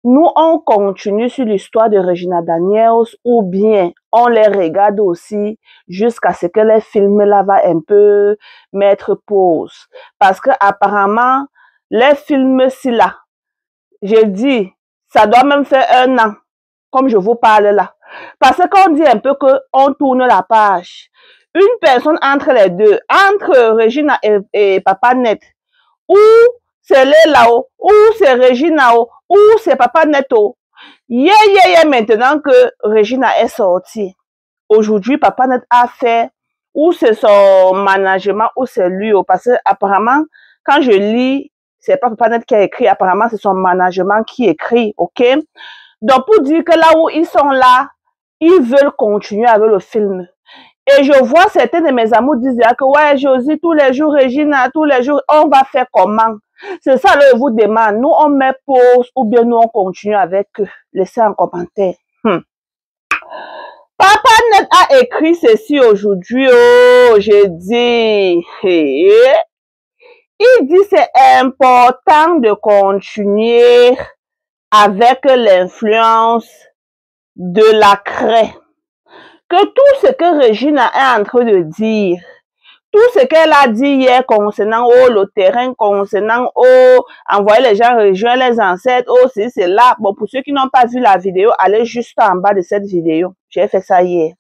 nous, on continue sur l'histoire de Regina Daniels ou bien on les regarde aussi jusqu'à ce que les films-là va un peu mettre pause. Parce que apparemment, les films-ci là, j'ai dit, ça doit même faire 1 an, comme je vous parle là. Parce qu'on dit un peu qu'on tourne la page. Une personne entre les deux, entre Regina et Papa Net, ou c'est Léla, ou c'est Regina, ou c'est Papa Neto. Maintenant que Regina est sortie. Aujourd'hui, Papa Net a fait, ou c'est son management, ou c'est lui, parce que apparemment, quand je lis, c'est pas Papa Net qui a écrit, apparemment c'est son management qui écrit, ok? Donc pour dire que là où ils sont là, ils veulent continuer avec le film. Et je vois certains de mes amis dire que ouais, Josie, tous les jours, Regina, tous les jours, on va faire comment? C'est ça, là, je vous demande. Nous, on met pause ou bien nous, on continue avec eux. Laissez un commentaire. Papa Net a écrit ceci aujourd'hui. Oh, j'ai dit. Il dit c'est important de continuer avec l'influence de la craie. Que tout ce que Regina est en train de dire, tout ce qu'elle a dit hier concernant le terrain, concernant envoyer les gens rejoindre les ancêtres, c'est là. Bon, pour ceux qui n'ont pas vu la vidéo, allez juste en bas de cette vidéo. J'ai fait ça hier.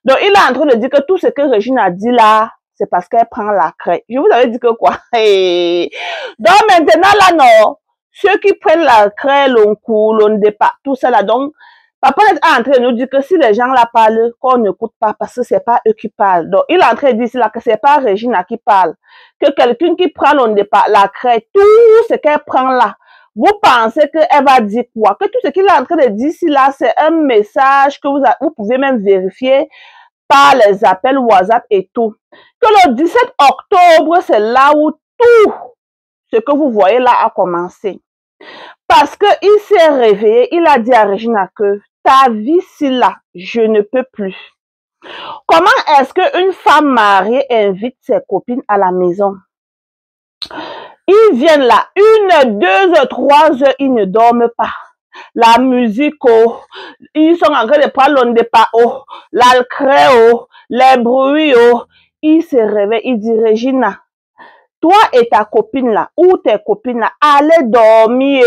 Donc, il est en train de dire que tout ce que Regina a dit là, c'est parce qu'elle prend la craie. Je vous avais dit que quoi? Donc, maintenant, là, non. Ceux qui prennent la craie, l'on coule, l'on départ, tout ça là, donc, Papa est en train de nous dire que si les gens là parlent, qu'on n'écoute pas parce que c'est pas eux qui parlent. Donc, il est en train de dire là que c'est pas Regina qui parle. Que quelqu'un qui prend la craie, tout ce qu'elle prend là, vous pensez qu'elle va dire quoi? Que tout ce qu'il est en train de dire ici là, c'est un message que vous pouvez même vérifier par les appels WhatsApp et tout. Que le 17 octobre, c'est là où tout ce que vous voyez là a commencé. Parce qu'il s'est réveillé, il a dit à Regina que ta vie, si là, je ne peux plus. Comment est-ce qu'une femme mariée invite ses copines à la maison? Ils viennent là, 1, 2, 3 heures, ils ne dorment pas. La musique, ils sont en train de prendre le départ, la craie, les bruits, ils se réveillent, ils disent Regina, toi et ta copine là, ou tes copines là, allez dormir.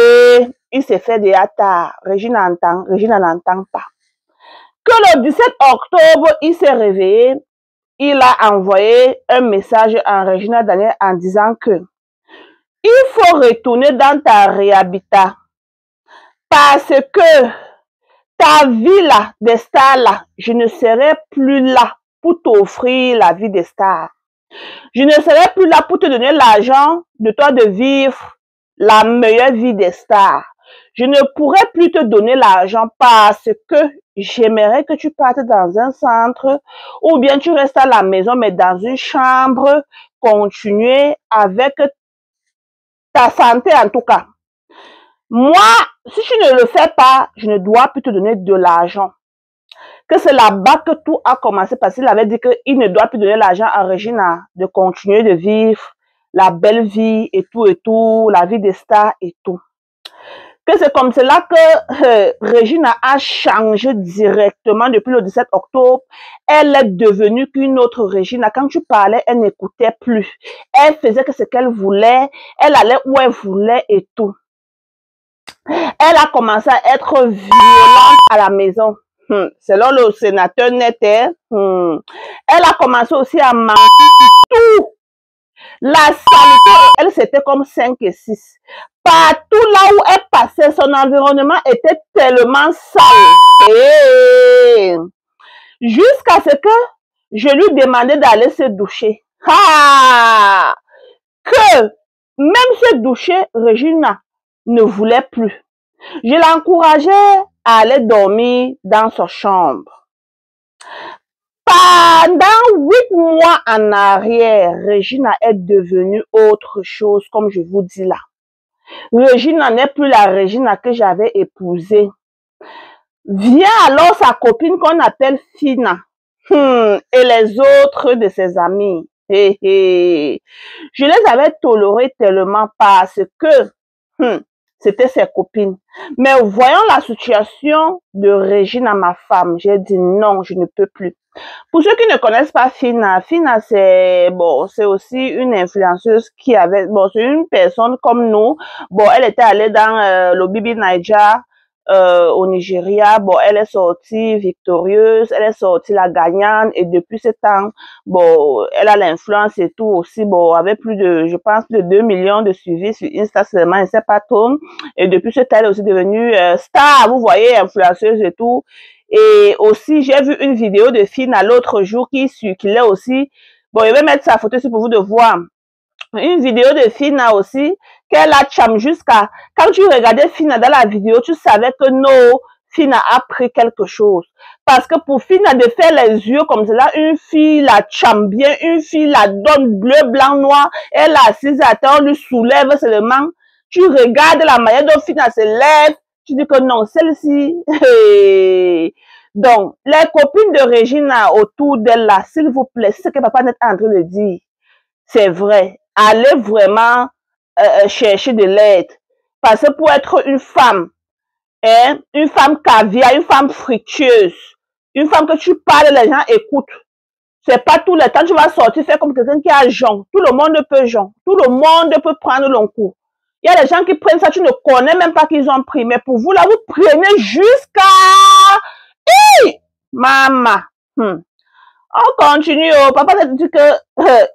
Il s'est fait déjà tard. Regina n'entend pas. Que le 17 octobre, il s'est réveillé. Il a envoyé un message à Regina Daniel en disant que il faut retourner dans ta réhabitat. Parce que ta vie là, des stars là, je ne serai plus là pour t'offrir la vie des stars. Je ne serai plus là pour te donner l'argent de toi de vivre la meilleure vie des stars. Je ne pourrai plus te donner l'argent parce que j'aimerais que tu partes dans un centre ou bien tu restes à la maison mais dans une chambre, continuer avec ta santé en tout cas. Moi, si tu ne le fais pas, je ne dois plus te donner de l'argent. Que c'est là-bas que tout a commencé parce qu'il avait dit qu'il ne doit plus donner l'argent à Regina de continuer de vivre la belle vie et tout, la vie des stars et tout. Que c'est comme cela que Regina a changé directement depuis le 17 octobre. Elle est devenue qu'une autre Regina. Quand tu parlais, elle n'écoutait plus. Elle faisait que ce qu'elle voulait. Elle allait où elle voulait et tout. Elle a commencé à être violente à la maison. Selon le sénateur Net, elle a commencé aussi à mentir tout. La saleté, elle c'était comme 5 et 6. Partout là où elle passait, son environnement était tellement sale. Jusqu'à ce que je lui demandais d'aller se doucher. Que même se doucher, Regina ne voulait plus. Je l'encourageais à aller dormir dans sa chambre. Pendant 8 mois en arrière, Regina est devenue autre chose, comme je vous dis là. Regina n'est plus la Regina que j'avais épousée. Vient alors sa copine qu'on appelle Fina et les autres de ses amis. Je les avais tolérés tellement parce que c'était ses copines. Mais voyant la situation de Regina, ma femme, j'ai dit non, je ne peux plus. Pour ceux qui ne connaissent pas Fina, Fina c'est bon, c'est aussi une influenceuse qui avait bon, c'est une personne comme nous. Bon, elle était allée dans le Bibi Naija au Nigeria. Bon, elle est sortie victorieuse, elle est sortie la gagnante et depuis ce temps, bon, elle a l'influence et tout aussi. Bon, avec plus de, je pense, plus de 2 millions de suivis sur Insta seulement, elle sait pas tout. Et depuis ce temps, elle est aussi devenue star, vous voyez, influenceuse et tout. Et aussi, j'ai vu une vidéo de Fina l'autre jour qui circulait aussi. Bon, je vais mettre sa photo ici pour vous de voir. Une vidéo de Fina aussi, qu'elle a cham jusqu'à... Quand tu regardais Fina dans la vidéo, tu savais que non, Fina a pris quelque chose. Parce que pour Fina de faire les yeux comme cela, une fille la cham bien, une fille la donne bleu, blanc, noir, elle est assise à terre, on lui soulève seulement. Tu regardes la manière dont Fina se lève, tu dis que non, celle-ci... Donc, les copines de Regina autour d'elle là, s'il vous plaît, c'est ce que papa n'est en train de dire. C'est vrai. Allez vraiment chercher de l'aide. Parce que pour être une femme, hein, une femme caviar, une femme fructueuse, une femme que tu parles, les gens écoutent. C'est pas tout le temps, tu vas sortir, faire comme quelqu'un qui a jonc. Tout le monde peut jonc. Tout le monde peut prendre le coup. Il y a des gens qui prennent ça, tu ne connais même pas qu'ils ont pris. Mais pour vous, là, vous prenez jusqu'à... Maman. On continue. Papa s'est dit que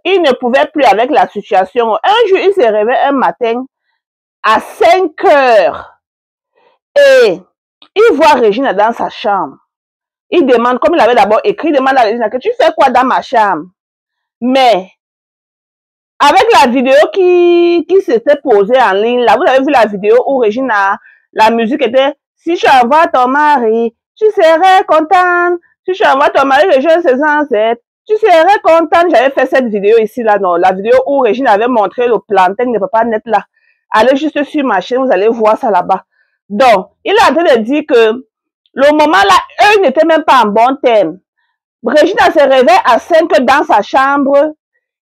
il ne pouvait plus avec la situation. Un jour, il s'est réveillé un matin à 5 heures et il voit Regina dans sa chambre. Il demande, comme il avait d'abord écrit, il demande à Regina que tu fais quoi dans ma chambre? Mais avec la vidéo qui s'était posée en ligne, là, vous avez vu la vidéo où Regina, la musique était si je envoie ton mari, tu serais contente. Si je envoie ton mari rejoindre ses ancêtres, tu serais contente. J'avais fait cette vidéo ici, là, non, la vidéo où Regina avait montré le plantain de Papa Net là. Allez juste sur ma chaîne, vous allez voir ça là-bas. Donc, il est en train de dire que le moment là, eux n'étaient même pas en bon terme. Regina se réveille à 5 dans sa chambre.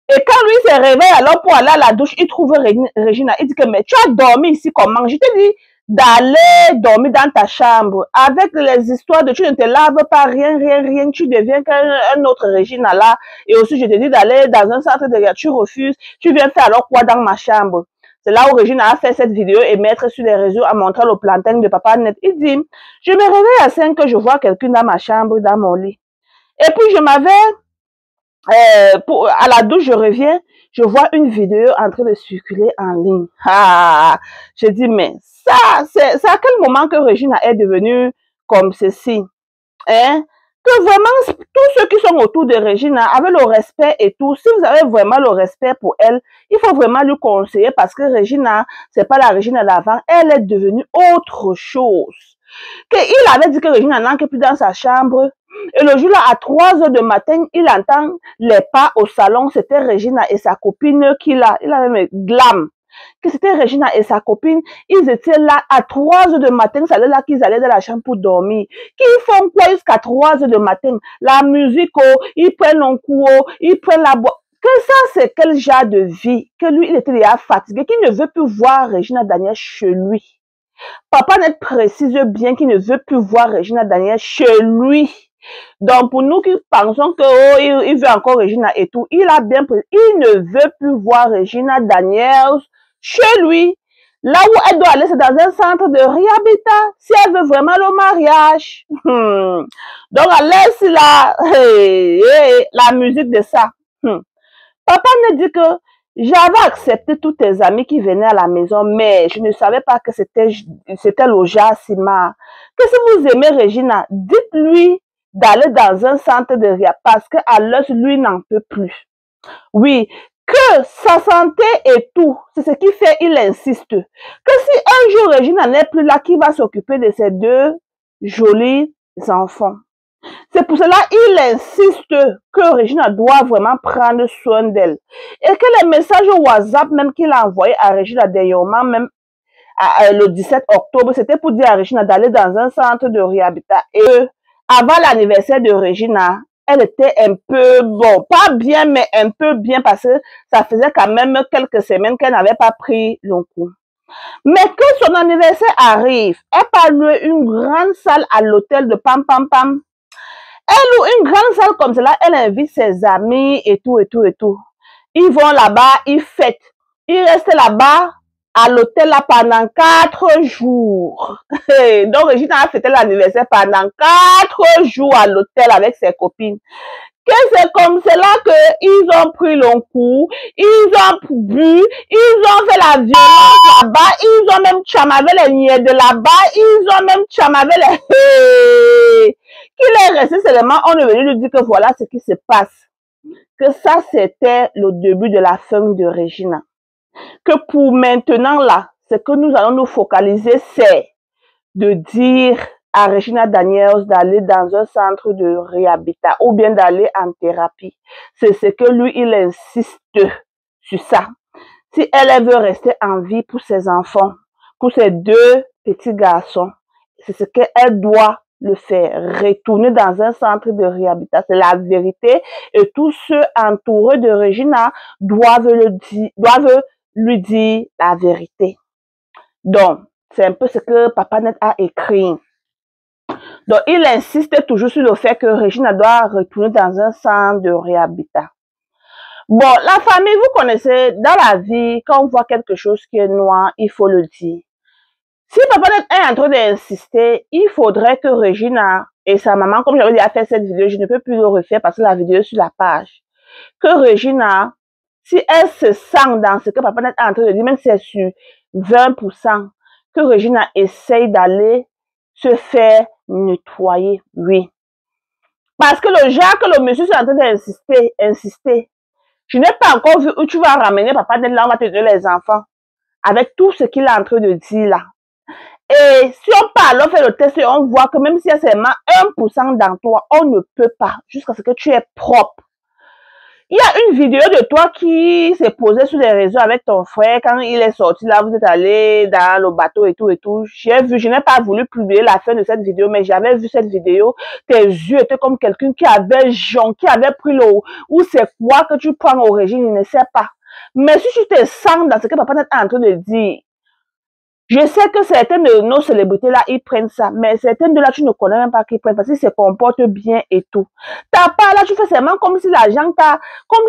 Et quand lui se réveille alors pour aller à la douche, il trouve Regina. Il dit que, mais tu as dormi ici comment? Je te dis d'aller dormir dans ta chambre. Avec les histoires de tu ne te laves pas, rien. Tu deviens qu'un autre Regina là. Et aussi, je te dis d'aller dans un centre de réa. Tu refuses. Tu viens faire alors quoi dans ma chambre? C'est là où Regina a fait cette vidéo et mettre sur les réseaux à montrer le plantain de Papa Net. Il dit, je me réveille à 5 que je vois quelqu'un dans ma chambre, dans mon lit. Et puis, je m'avais... à la douche, je reviens, je vois une vidéo en train de circuler en ligne. Je dis, mais ça, c'est à quel moment que Regina est devenue comme ceci? Hein? Que vraiment, tous ceux qui sont autour de Regina, avec le respect et tout, si vous avez vraiment le respect pour elle, il faut vraiment lui conseiller parce que Regina, c'est pas la Regina d'avant, elle est devenue autre chose. Il avait dit que Regina n'entre plus dans sa chambre. Et le jour-là, à 3 heures du matin, il entend les pas au salon. C'était Regina et sa copine il avait même glam. Que c'était Regina et sa copine. Ils étaient là à 3 heures du matin. C'est là qu'ils allaient dans la chambre pour dormir. Qu'ils font quoi jusqu'à 3 heures du matin? La musique, ils prennent un coup, ils prennent la boîte. Que ça, c'est quel genre de vie? Que lui, il était déjà fatigué, qu'il ne veut plus voir Regina Daniel chez lui. Papa Net précise bien qu'il ne veut plus voir Regina Daniel chez lui. Donc, pour nous qui pensons que il veut encore Regina et tout, il a bien précisé, il ne veut plus voir Regina Daniels chez lui. Là où elle doit aller, c'est dans un centre de réhabilitation, si elle veut vraiment le mariage. Donc, elle laisse la musique de ça. Papa me dit que j'avais accepté tous tes amis qui venaient à la maison, mais je ne savais pas que c'était le Jassima. Que si vous aimez Regina, dites-lui d'aller dans un centre de réa parce que alors lui n'en peut plus. Oui, que sa santé et tout, c'est ce qui fait, il insiste. Que si un jour Regina n'est plus là, qui va s'occuper de ces 2 jolis enfants? C'est pour cela il insiste que Regina doit vraiment prendre soin d'elle. Et que les messages WhatsApp même qu'il a envoyé à Regina dernièrement, même le 17 octobre, c'était pour dire à Regina d'aller dans un centre de réhabilitation. Et avant l'anniversaire de Regina, elle était un peu, bon, pas bien, mais un peu bien parce que ça faisait quand même quelques semaines qu'elle n'avait pas pris le coup. Mais que son anniversaire arrive, elle part louer une grande salle à l'hôtel de Pam Pam Pam. Elle loue une grande salle comme cela, elle invite ses amis et tout, et tout, et tout. Ils vont là-bas, ils fêtent. Ils restent là-bas à l'hôtel là pendant 4 jours. Donc, Regina a fêté l'anniversaire pendant 4 jours à l'hôtel avec ses copines. Que c'est comme cela qu'ils ont pris le coup, ils ont bu, ils ont fait la violence là-bas, ils ont même chamavé les niais de là-bas, ils ont même chamavé les... Qu'il est resté seulement, on est venu lui dire que voilà ce qui se passe. Que ça, c'était le début de la fin de Regina. Que pour maintenant là, ce que nous allons nous focaliser, c'est de dire à Regina Daniels d'aller dans un centre de réhabilitation ou bien d'aller en thérapie. C'est ce que lui, il insiste sur ça. Si elle veut rester en vie pour ses enfants, pour ses 2 petits garçons, c'est ce qu'elle doit le faire. Retourner dans un centre de réhabilitation, c'est la vérité. Et tous ceux entourés de Regina doivent lui dire la vérité. Donc, c'est un peu ce que Papa Net a écrit. Donc, il insiste toujours sur le fait que Regina doit retourner dans un centre de réhabilitation. Bon, la famille, vous connaissez, dans la vie, quand on voit quelque chose qui est noir, il faut le dire. Si Papa Net est en train d'insister, il faudrait que Regina et sa maman, comme j'avais déjà fait cette vidéo, je ne peux plus le refaire parce que la vidéo est sur la page. Que Regina, si elle se sent dans ce que Papa Net est en train de dire, même si c'est sur 20%, que Regina essaye d'aller se faire nettoyer, oui. Parce que le genre que le monsieur est en train d'insister, je n'ai pas encore vu où tu vas ramener Papa Net là, on va te donner les enfants. Avec tout ce qu'il est en train de dire là. Et si on parle, on fait le test et on voit que même s'il y a seulement 1% dans toi, on ne peut pas, jusqu'à ce que tu es propre. Il y a une vidéo de toi qui s'est posée sur les réseaux avec ton frère quand il est sorti là, vous êtes allé dans le bateau et tout et tout. J'ai vu, je n'ai pas voulu publier la fin de cette vidéo, mais j'avais vu cette vidéo. Tes yeux étaient comme quelqu'un qui avait qui avait pris l'eau. Ou c'est quoi que tu prends au régime, je ne sais pas. Mais si tu te sens dans ce que Papa Net est en train de dire, je sais que certaines de nos célébrités-là, ils prennent ça, mais certaines de là, tu ne connais même pas qu'ils prennent parce qu'ils se comportent bien et tout. T'as pas là, tu fais seulement comme si l'argent t'a, comme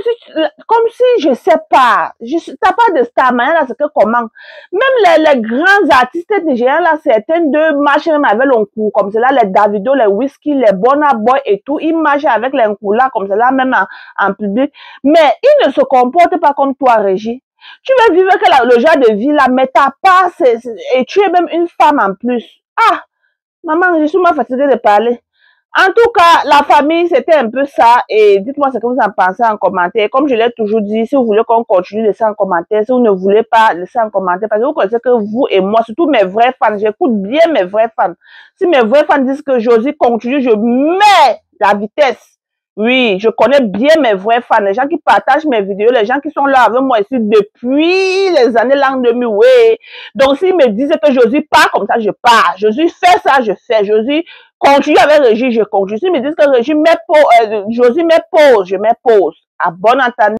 si, je sais pas, t'as pas de star, mais là, c'est que comment. Même les grands artistes nigériens, là, certaines de marchent même avec l'oncourt, comme cela, les Davido, les Whisky, les Burna Boy et tout, ils marchent avec l'oncourt là, comme cela, même en public. Mais ils ne se comportent pas comme toi, Régie. Tu veux vivre que le genre de vie là, mais t'as pas, et tu es même une femme en plus. Ah, maman, je suis mal fatiguée de parler. En tout cas, la famille, c'était un peu ça. Et dites-moi ce que vous en pensez en commentaire. Comme je l'ai toujours dit, si vous voulez qu'on continue, laissez en commentaire. Si vous ne voulez pas, laissez en commentaire. Parce que vous connaissez que vous et moi, surtout mes vrais fans, j'écoute bien mes vrais fans. Si mes vrais fans disent que Josie continue, je mets la vitesse. Oui, je connais bien mes vrais fans, les gens qui partagent mes vidéos, les gens qui sont là avec moi ici depuis les années l'an 2000, oui. Donc, s'ils me disent que Josie part comme ça, je pars. Josie fait ça, je fais. Josie continue avec Régie, je continue. S'ils me disent que Régie met pause, Josie met pause, je mets pause. À bon entendeur.